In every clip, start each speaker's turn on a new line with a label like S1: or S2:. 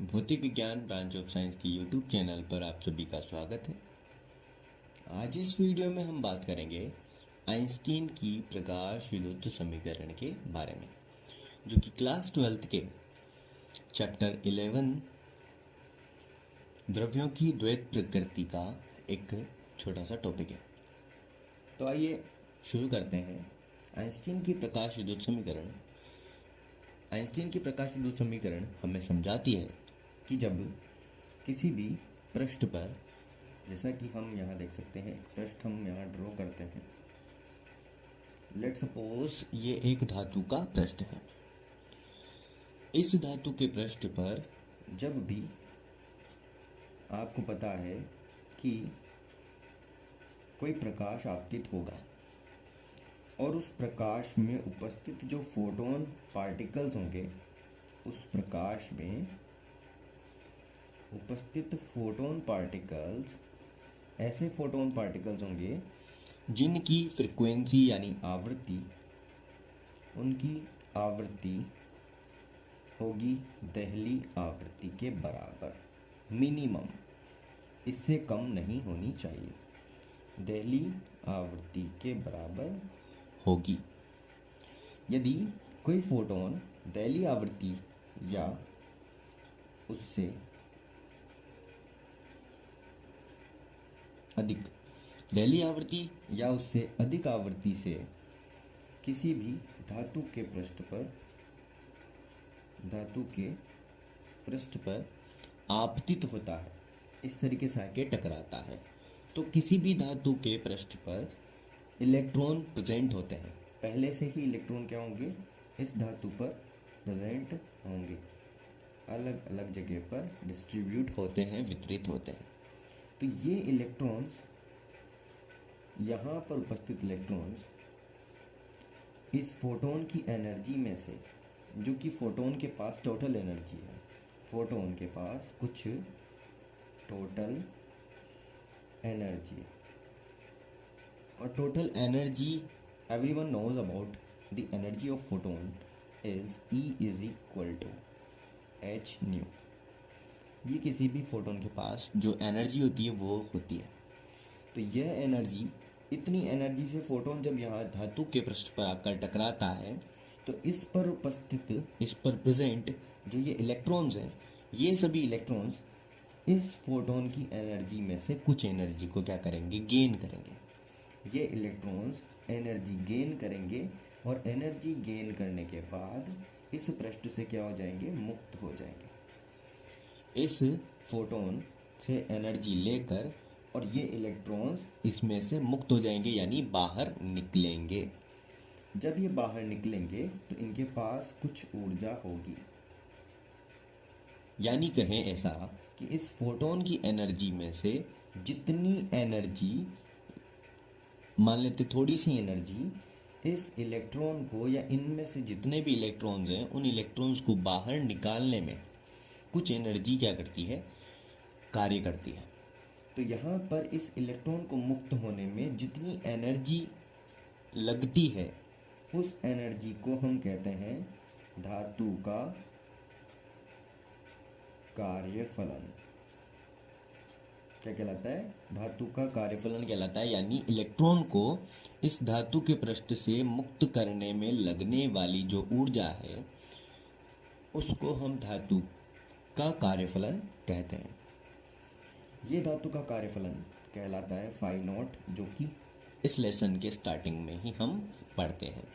S1: भौतिक विज्ञान branch of science की यूट्यूब चैनल पर आप सभी का स्वागत है। आज इस वीडियो में हम बात करेंगे आइंस्टीन की प्रकाश विद्युत समीकरण के बारे में, जो कि क्लास 12th के चैप्टर 11 द्रव्यों की द्वैत प्रकृति का एक छोटा सा टॉपिक है। तो आइए शुरू करते हैं। आइंस्टीन की प्रकाश विद्युत समीकरण हमें समझाती है कि जब किसी भी पृष्ठ पर, जैसा कि हम यहाँ देख सकते हैं, एक पृष्ठ हम यहाँ ड्रॉ करते हैं। लेट सपोज ये एक धातु का पृष्ठ है। इस धातु के पृष्ठ पर जब भी आपको पता है कि कोई प्रकाश आपतित होगा और उस प्रकाश में उपस्थित जो फोटोन पार्टिकल्स होंगे, उस प्रकाश में उपस्थित फोटोन पार्टिकल्स ऐसे फोटोन पार्टिकल्स होंगे जिनकी फ्रीक्वेंसी यानी आवृत्ति, उनकी आवृत्ति होगी दहली आवृत्ति के बराबर, मिनिमम, इससे कम नहीं होनी चाहिए, दहली आवृत्ति के बराबर होगी। यदि कोई फोटोन दहली आवृत्ति या उससे अधिक दहली आवृत्ति या उससे अधिक आवृत्ति से किसी भी धातु के पृष्ठ पर आपतित होता है, इस तरीके से आके टकराता है, तो किसी भी धातु के पृष्ठ पर इलेक्ट्रॉन प्रेजेंट होते हैं। पहले से ही इलेक्ट्रॉन क्या होंगे, इस धातु पर प्रेजेंट होंगे, अलग अलग जगह पर डिस्ट्रीब्यूट होते हैं, वितरित होते हैं। तो ये इलेक्ट्रॉन्स, यहाँ पर उपस्थित इलेक्ट्रॉन्स, इस फोटोन की एनर्जी में से, जो कि फोटोन के पास टोटल एनर्जी है, फोटोन के पास कुछ टोटल एनर्जी है, और total energy everyone knows about the energy of photon is E is equal to h nu. ये किसी भी फोटोन के पास जो एनर्जी होती है वो होती है। तो यह एनर्जी, इतनी एनर्जी से फोटोन जब यहाँ धातु के पृष्ठ पर आकर टकराता है, तो इस पर उपस्थित, इस पर प्रेजेंट जो ये इलेक्ट्रॉन्स हैं, ये सभी इलेक्ट्रॉन्स इस फोटोन की एनर्जी में से कुछ एनर्जी को क्या करेंगे, गेन करेंगे। ये इलेक्ट्रॉन्स एनर्जी गेन करेंगे और एनर्जी गेन करने के बाद इस पृष्ठ से क्या हो जाएंगे, मुक्त हो जाएंगे। इस फोटोन से एनर्जी लेकर और ये इलेक्ट्रॉन्स इसमें से मुक्त हो जाएंगे, यानी बाहर निकलेंगे। जब ये बाहर निकलेंगे तो इनके पास कुछ ऊर्जा होगी, यानी कहें ऐसा कि इस फोटोन की एनर्जी में से जितनी एनर्जी, मान लेते थोड़ी सी एनर्जी, इस इलेक्ट्रॉन को या इनमें से जितने भी इलेक्ट्रॉन्स हैं, उन इलेक्ट्रॉन्स को बाहर निकालने में कुछ एनर्जी क्या करती है, कार्य करती है। तो यहाँ पर इस इलेक्ट्रॉन को मुक्त होने में जितनी एनर्जी लगती है, उस एनर्जी को हम कहते हैं धातु का कार्यफलन। क्या कहलाता है, धातु का कार्यफलन कहलाता है। यानी इलेक्ट्रॉन को इस धातु के पृष्ठ से मुक्त करने में लगने वाली जो ऊर्जा है, उसको हम धातु का कार्यफलन कहते हैं। ये धातु का कार्यफलन कहलाता है फाई नॉट, जो कि इस लेसन के स्टार्टिंग में ही हम पढ़ते हैं।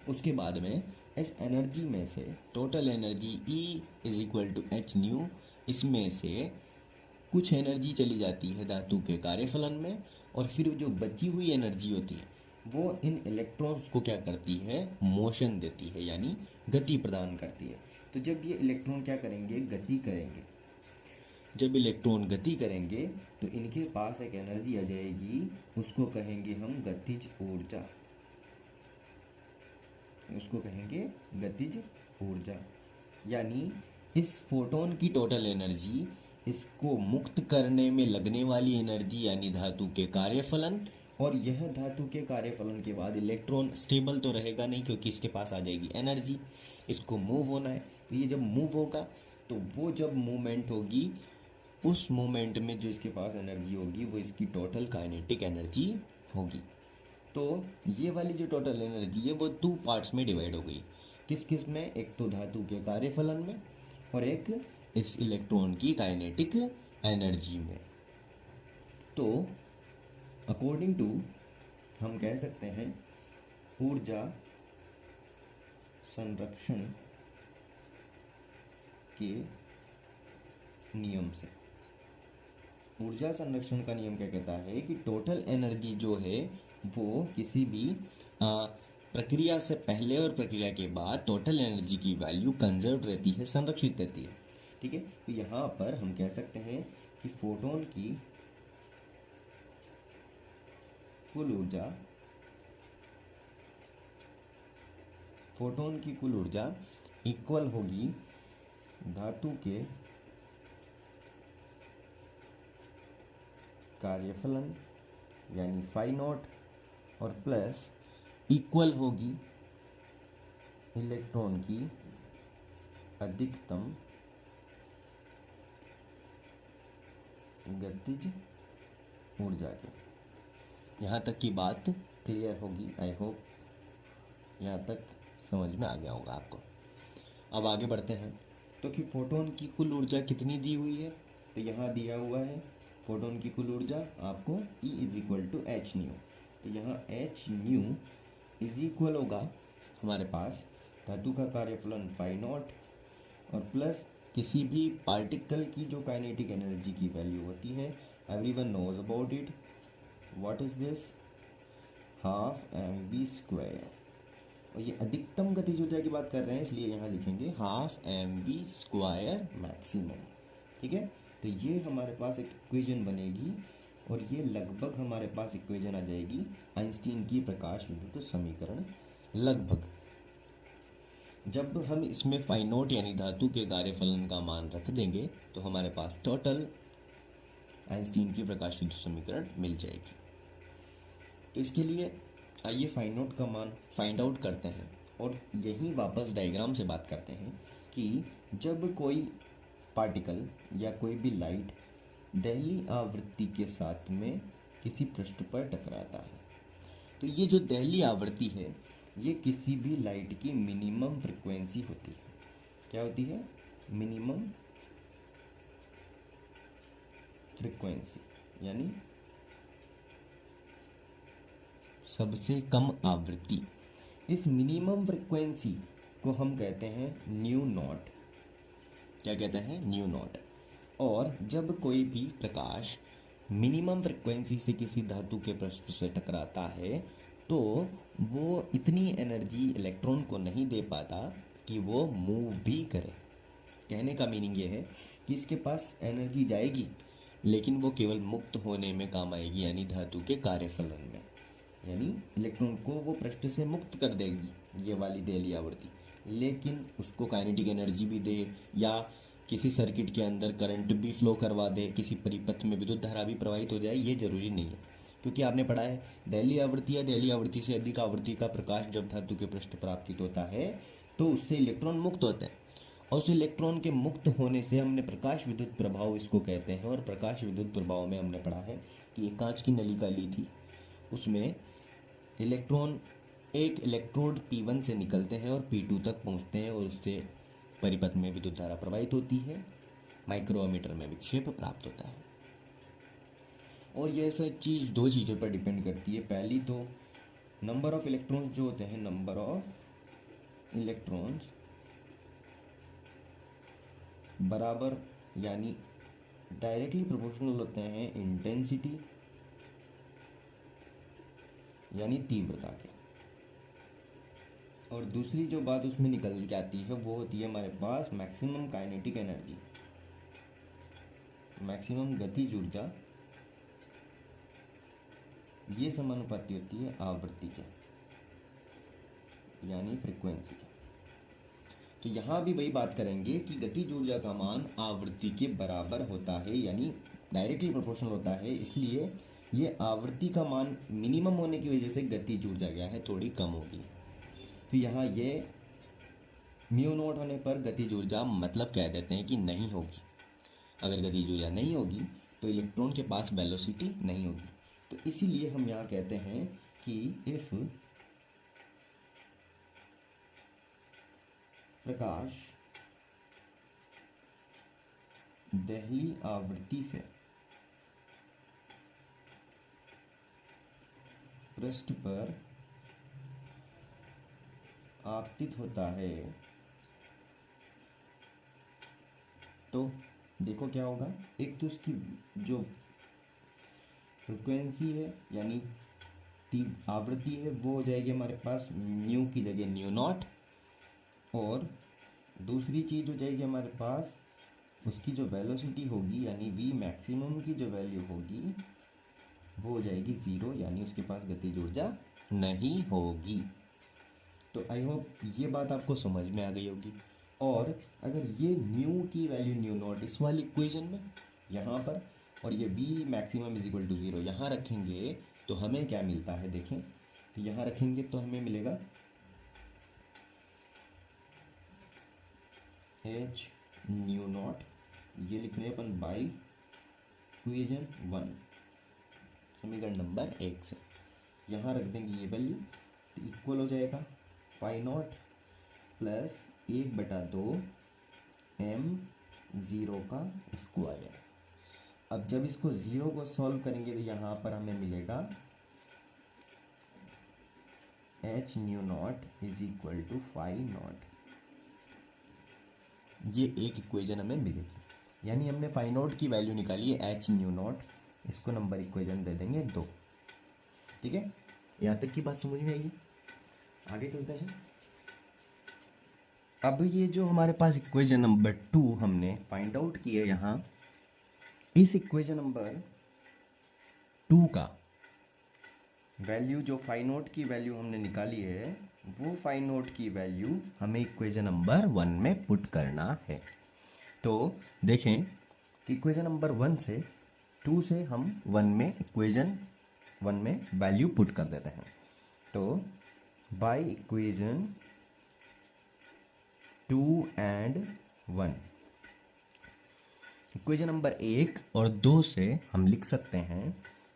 S1: उसके बाद में इस एनर्जी में से total energy E is equal to h nu, इसमें से कुछ एनर्जी चली जाती है धातु के कार्यफलन में, और फिर जो बची हुई एनर्जी होती है वो इन इलेक्ट्रॉन्स को क्या करती है, मोशन देती है, यानी गति प्रदान करती है। तो जब ये इलेक्ट्रॉन क्या करेंगे, गति करेंगे, जब इलेक्ट्रॉन गति करेंगे तो इनके पास एक एनर्जी आ जाएगी, उसको कहेंगे हम गतिज ऊर्जा, उसको कहेंगे गतिज ऊर्जा। यानी इस फोटोन की टोटल एनर्जी, इसको मुक्त करने में लगने वाली एनर्जी, यानी धातु के कार्यफलन, और यह धातु के कार्यफलन के बाद इलेक्ट्रॉन स्टेबल तो रहेगा नहीं, क्योंकि इसके पास आ जाएगी एनर्जी, इसको मूव होना है। तो ये जब मूव होगा तो वो जब मूवमेंट होगी, उस मोमेंट में जो इसके पास एनर्जी होगी वो इसकी टोटल काइनेटिक एनर्जी होगी। तो ये वाली जो टोटल एनर्जी है वो 2 पार्ट्स में डिवाइड हो गई। किस किस में? एक तो धातु के कार्यफलन में और एक इस इलेक्ट्रॉन की काइनेटिक एनर्जी में। तो अकॉर्डिंग टू हम कह सकते हैं ऊर्जा संरक्षण के नियम से, ऊर्जा संरक्षण का नियम क्या कहता है कि टोटल एनर्जी जो है वो किसी भी प्रक्रिया से पहले और प्रक्रिया के बाद टोटल एनर्जी की वैल्यू कंजर्व रहती है, संरक्षित रहती है। ठीक है, तो यहाँ पर हम कह सकते हैं कि फोटोन की कुल ऊर्जा इक्वल होगी धातु के कार्यफलन यानी फाई नॉट और प्लस इक्वल होगी इलेक्ट्रॉन की अधिकतम गतिज ऊर्जा के। यहाँ तक की बात क्लियर होगी, आई होप यहाँ तक समझ में आ गया होगा आपको। अब आगे बढ़ते हैं। तो कि फोटोन की कुल ऊर्जा कितनी दी हुई है, तो यहाँ दिया हुआ है फोटोन की कुल ऊर्जा आपको E = h न्यू। तो यहाँ h न्यू इज इक्वल होगा हमारे पास धातु का कार्यफलन फाई नॉट और प्लस किसी भी पार्टिकल की जो काइनेटिक एनर्जी की वैल्यू होती है, everyone knows about it, what is this, half mv²। और ये अधिकतम गतिज ऊर्जा की बात कर रहे हैं, इसलिए यहाँ लिखेंगे हाफ mv² मैक्सिमम। ठीक है, तो ये हमारे पास एक इक्वेशन बनेगी और ये लगभग हमारे पास इक्वेशन आ जाएगी आइंस्टीन की प्रकाश विद्युत समीकरण। लगभग जब हम इसमें फाई नॉट यानी धातु के कार्यफलन का मान रख देंगे तो हमारे पास टोटल आइंस्टीन की प्रकाश विद्युत समीकरण मिल जाएगी। तो इसके लिए आइए फाई नॉट का मान फाइंड आउट करते हैं और यही वापस डायग्राम से बात करते हैं कि जब कोई पार्टिकल या कोई भी लाइट दहली आवृत्ति के साथ में किसी पृष्ठ पर टकराता है, तो ये जो दहली आवृत्ति है ये किसी भी लाइट की मिनिमम फ्रिक्वेंसी होती है। क्या होती है? मिनिमम फ्रिक्वेंसी यानी सबसे कम आवृत्ति। इस मिनिमम फ्रिक्वेंसी को हम कहते हैं न्यू नॉट। क्या कहते हैं? New not. और जब कोई भी प्रकाश मिनिमम फ्रिक्वेंसी से किसी धातु के पृष्ठ से टकराता है तो वो इतनी एनर्जी इलेक्ट्रॉन को नहीं दे पाता कि वो मूव भी करे। कहने का मीनिंग ये है कि इसके पास एनर्जी जाएगी लेकिन वो केवल मुक्त होने में काम आएगी, यानी धातु के कार्यफलन में, यानी इलेक्ट्रॉन को वो पृष्ठ से मुक्त कर देगी ये वाली दहली आवृत्ति, लेकिन उसको काइनेटिक एनर्जी भी दे या किसी सर्किट के अंदर करंट भी फ्लो करवा दे, किसी परिपथ में विद्युत धारा भी प्रवाहित हो जाए, ये जरूरी नहीं है। क्योंकि आपने पढ़ा है दहली आवृत्ति या दहली आवृत्ति से अधिक आवृत्ति का प्रकाश जब धातु के पृष्ठ पर आपतित होता है तो उससे इलेक्ट्रॉन मुक्त होते हैं और उस इलेक्ट्रॉन के मुक्त होने से हमने प्रकाश विद्युत प्रभाव इसको कहते हैं। और प्रकाश विद्युत प्रभाव में हमने पढ़ा है कि एक कांच की नलिका ली थी, उसमें इलेक्ट्रॉन एक इलेक्ट्रोड P1 से निकलते हैं और P2 तक पहुंचते हैं और उससे परिपथ में विद्युत धारा प्रवाहित होती है, माइक्रोमीटर में विक्षेप प्राप्त होता है। और यह सब चीज़ दो चीज़ों पर डिपेंड करती है। पहली तो नंबर ऑफ इलेक्ट्रॉन्स जो होते हैं, नंबर ऑफ इलेक्ट्रॉन्स बराबर यानी डायरेक्टली प्रोपोर्शनल होते हैं इंटेंसिटी यानी तीव्रता के। और दूसरी जो बात उसमें निकल के आती है वो होती है हमारे पास मैक्सिमम काइनेटिक एनर्जी, मैक्सिमम गतिज ऊर्जा। ये समानुपाती होती है आवृत्ति के यानी फ्रीक्वेंसी के। तो यहाँ भी वही बात करेंगे कि गतिज ऊर्जा का मान आवृत्ति के बराबर होता है यानी डायरेक्टली प्रोपोर्शनल होता है, इसलिए ये आवृत्ति का मान मिनिमम होने की वजह से गतिज ऊर्जा क्या है, थोड़ी कम होगी। तो यहाँ ये म्यू नॉट होने पर गतिज ऊर्जा मतलब कह देते हैं कि नहीं होगी। अगर गतिज ऊर्जा नहीं होगी तो इलेक्ट्रॉन के पास वेलोसिटी नहीं होगी। तो इसीलिए हम यहाँ कहते हैं कि इफ प्रकाश दहली आवृत्ति से पृष्ठ पर आपतित होता है तो देखो क्या होगा। एक तो उसकी जो फ्रिक्वेंसी है यानी आवृत्ति है वो हो जाएगी हमारे पास न्यू की जगह न्यू नॉट, और दूसरी चीज़ हो जाएगी हमारे पास उसकी जो वेलोसिटी होगी यानी वी मैक्सिमम की जो वैल्यू होगी वो हो जाएगी ज़ीरो, यानी उसके पास गतिज ऊर्जा नहीं होगी। तो आई होप ये बात आपको समझ में आ गई होगी। और अगर ये न्यू की वैल्यू न्यू नॉट इस वाली इक्वेशन में यहाँ पर और ये V maximum is equal to zero यहाँ रखेंगे तो हमें क्या मिलता है देखें। तो यहाँ रखेंगे तो हमें मिलेगा एच न्यू नॉट, ये लिख रहे हैं अपन बाई इक्वेशन 1 समीकरण नंबर 1 से। यहाँ रख देंगे ये वैल्यू तो इक्वल हो जाएगा फाई नॉट प्लस 1/2 m0 का स्क्वायर। अब जब इसको ज़ीरो को सॉल्व करेंगे तो यहाँ पर हमें मिलेगा H nu not is equal to phi nought. ये एक इक्वेशन हमें मिलेगी, यानी हमने फाई नॉट की वैल्यू निकाली है एच न्यू नॉट, इसको नंबर इक्वेशन दे देंगे 2। ठीक है, यहाँ तक की बात समझ में आएगी। आगे चलते हैं। अब ये जो हमारे पास इक्वेशन नंबर 2 हमने फाइंड आउट की है, यहाँ इस इक्वेशन नंबर 2 का वैल्यू जो फाई नॉट की वैल्यू हमने निकाली है वो फाई नॉट की वैल्यू हमें इक्वेशन नंबर 1 में पुट करना है। तो देखें कि इक्वेशन नंबर 1 से 2 से हम 1 में इक्वेशन 1 में वैल्यू पुट कर देते हैं। तो by equation 2 and 1 equation number 1 और 2 से हम लिख सकते हैं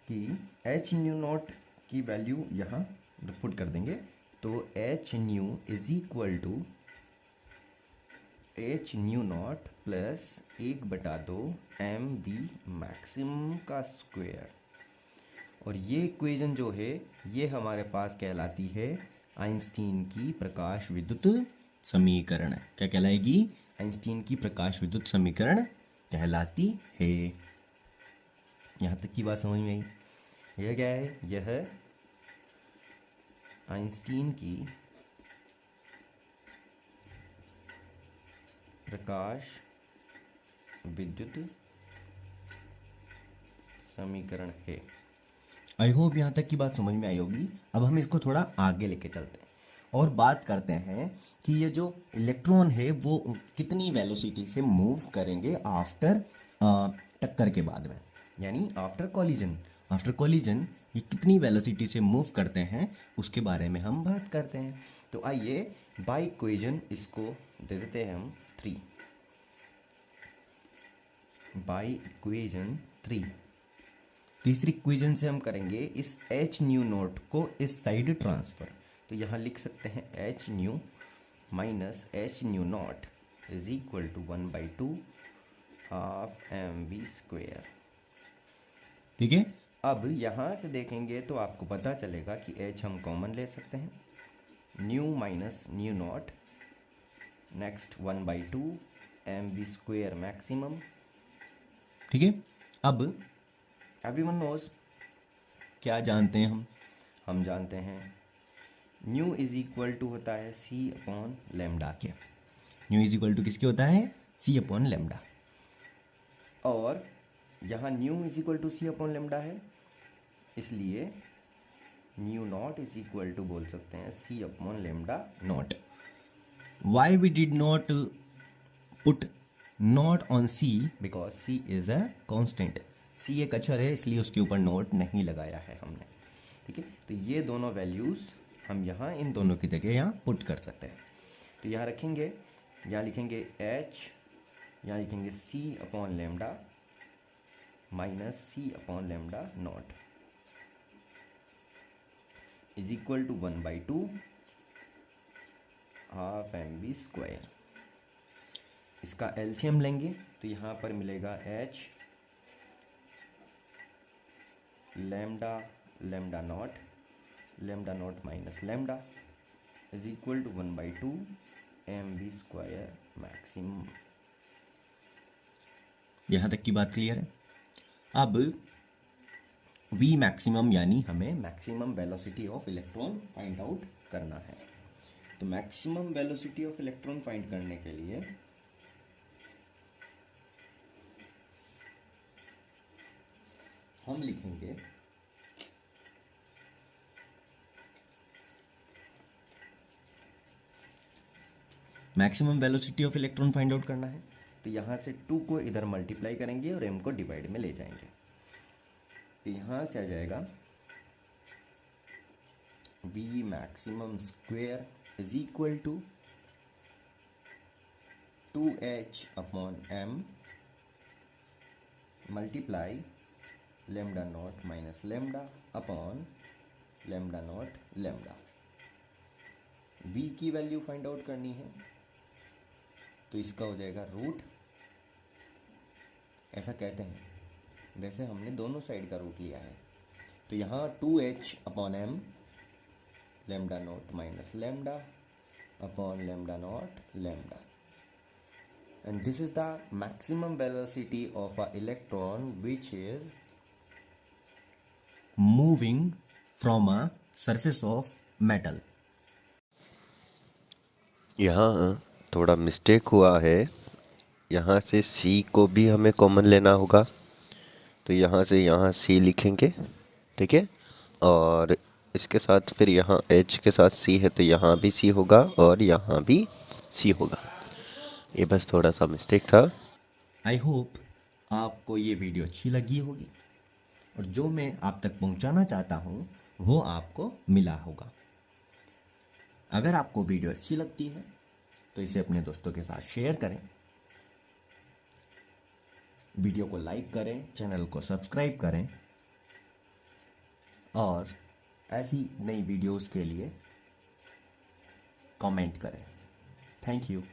S1: कि एच न्यू नॉट की वैल्यू यहाँ पुट कर देंगे। तो H nu is equal to H nu nought plus 1/2 m v maximum का स्क्वायर। और ये इक्वेशन जो है ये हमारे पास कहलाती है आइंस्टीन की प्रकाश विद्युत समीकरण। क्या कहलाएगी? आइंस्टीन की प्रकाश विद्युत समीकरण कहलाती है। यहाँ तक की बात समझ में आई? यह क्या है? यह आइंस्टीन की प्रकाश विद्युत समीकरण है। आई होप यहाँ तक की बात समझ में आई होगी। अब हम इसको थोड़ा आगे लेके चलते हैं और बात करते हैं कि ये जो इलेक्ट्रॉन है वो कितनी वेलोसिटी से मूव करेंगे आफ्टर टक्कर के बाद में, यानी आफ्टर कॉलिजन। आफ्टर कॉलिजन ये कितनी वेलोसिटी से मूव करते हैं उसके बारे में हम बात करते हैं। तो आइए बाय इक्वेशन इसको दे देते हैं हम 3। बाय इक्वेशन 3 तीसरी इक्वेशन से हम करेंगे इस एच न्यू नॉट को इस साइड ट्रांसफर। तो यहाँ लिख सकते हैं H nu minus H nu not is equal to 1/2 half m v square. ठीक है, अब यहाँ से देखेंगे तो आपको पता चलेगा कि एच हम कॉमन ले सकते हैं, nu minus nu nought, next 1/2 m v square maximum. ठीक है, अब एवरीवन नोज क्या जानते हैं हम जानते हैं न्यू इज इक्वल टू होता है सी अपॉन लेमडा के। न्यू इज इक्वल टू किसके होता है? C upon lambda. और यहाँ nu is equal to C upon lambda है, इसलिए nu not is equal to बोल सकते हैं C upon lambda not. Why we did not put not on C? Because C is a constant. C एक अक्षर है इसलिए उसके ऊपर नोट नहीं लगाया है हमने। ठीक है, तो ये दोनों वैल्यूज़ हम यहाँ इन दोनों की जगह यहाँ पुट कर सकते हैं। तो यहाँ रखेंगे, यहाँ लिखेंगे H, यहाँ लिखेंगे C upon lambda minus C upon lambda nought is equal to 1/2 half mv square. इसका एलसीएम लेंगे तो यहाँ पर मिलेगा H lambda lambda nought minus lambda is equal to 1/2 mv square maximum. यहाँ तक की बात क्लियर है। अब v मैक्सिमम यानी हमें maximum velocity of electron find out करना है। तो maximum velocity of electron find करने के लिए हम लिखेंगे maximum velocity of electron find out करना है, तो यहाँ से 2 को इधर मल्टीप्लाई करेंगे और m को डिवाइड में ले जाएंगे। तो यहाँ से आ जाएगा v maximum square is equal to 2h upon m multiply lambda nought minus lambda upon lambda nought lambda. v की वैल्यू फाइंड आउट करनी है तो इसका हो जाएगा रूट, ऐसा कहते हैं, वैसे हमने दोनों साइड का रूट लिया है। तो यहाँ 2h upon m lambda nought minus lambda upon lambda nought lambda, and this is the maximum velocity of a electron which is moving from a surface of metal।
S2: यहाँ थोड़ा मिस्टेक हुआ है, यहाँ से C को भी हमें कॉमन लेना होगा। तो यहाँ से यहाँ C लिखेंगे, ठीक है, और इसके साथ फिर यहाँ H के साथ C है तो यहाँ भी C होगा और यहाँ भी C होगा। ये बस थोड़ा सा मिस्टेक था।
S1: आई होप आपको ये वीडियो अच्छी लगी होगी और जो मैं आप तक पहुंचाना चाहता हूं वो आपको मिला होगा। अगर आपको वीडियो अच्छी लगती है तो इसे अपने दोस्तों के साथ शेयर करें, वीडियो को लाइक करें, चैनल को सब्सक्राइब करें और ऐसी नई वीडियोस के लिए कमेंट करें। Thank you.